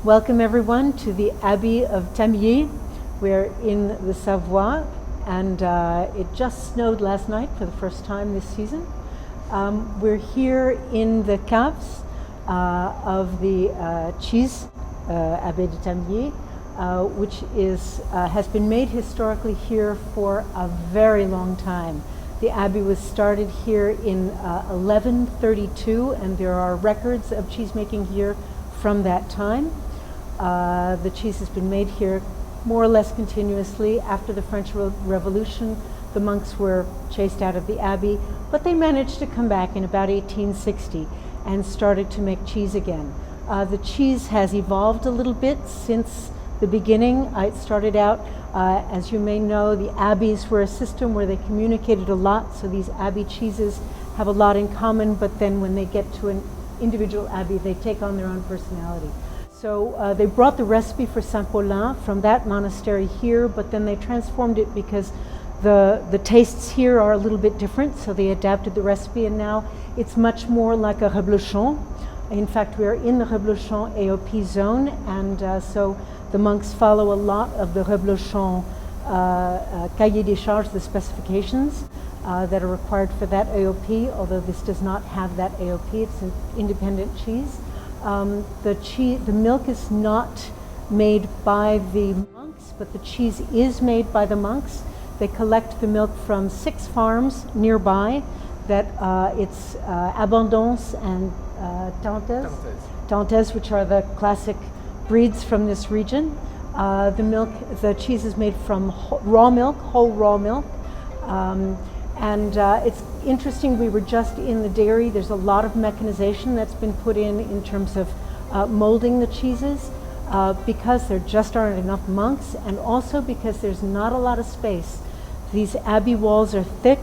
Welcome everyone to the Abbey of Tamié. We're in the Savoie, and it just snowed last night for the first time this season. We're here in the caves of the cheese Abbey de Tamié, which has been made historically here for a very long time. The abbey was started here in 1132, and there are records of cheesemaking here from that time. The cheese has been made here more or less continuously. After the French Revolution, the monks were chased out of the abbey, but they managed to come back in about 1860 and started to make cheese again. The cheese has evolved a little bit since the beginning. It started out, as you may know, the abbeys were a system where they communicated a lot, so these abbey cheeses have a lot in common, but then when they get to an individual abbey, they take on their own personality. So they brought the recipe for Saint-Paulin from that monastery here, but then they transformed it because the tastes here are a little bit different, so they adapted the recipe, and now it's much more like a reblochon. In fact, we are in the reblochon AOP zone, and so the monks follow a lot of the reblochon cahier des charges, the specifications that are required for that AOP, although this does not have that AOP, it's an independent cheese. The milk is not made by the monks, but the cheese is made by the monks. They collect the milk from 6 farms nearby. That it's Abondance and Tantez, which are the classic breeds from this region. The cheese is made from raw milk, whole raw milk. And it's interesting, we were just in the dairy. There's a lot of mechanization that's been put in terms of molding the cheeses because there just aren't enough monks, and also because there's not a lot of space. These abbey walls are thick,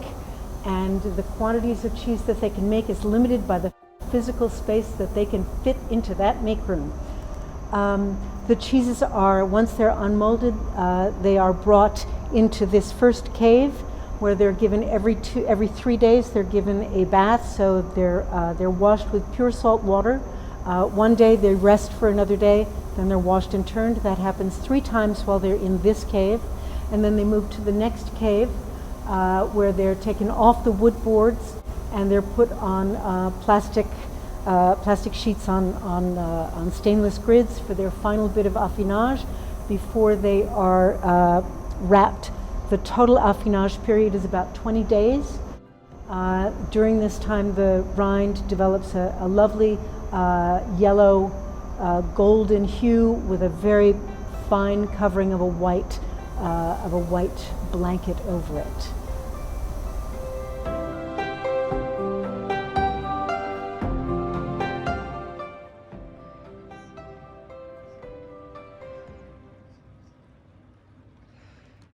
and the quantities of cheese that they can make is limited by the physical space that they can fit into that make room. The cheeses are, once they're unmolded, they are brought into this first cave, where they're given every 3 days. They're given a bath, so they're washed with pure salt water. One day they rest for another day, then they're washed and turned. That happens 3 times while they're in this cave, and then they move to the next cave, where they're taken off the wood boards and they're put on plastic sheets on stainless grids for their final bit of affinage before they are wrapped. The total affinage period is about 20 days. During this time, the rind develops a lovely yellow, golden hue with a very fine covering of a white blanket over it.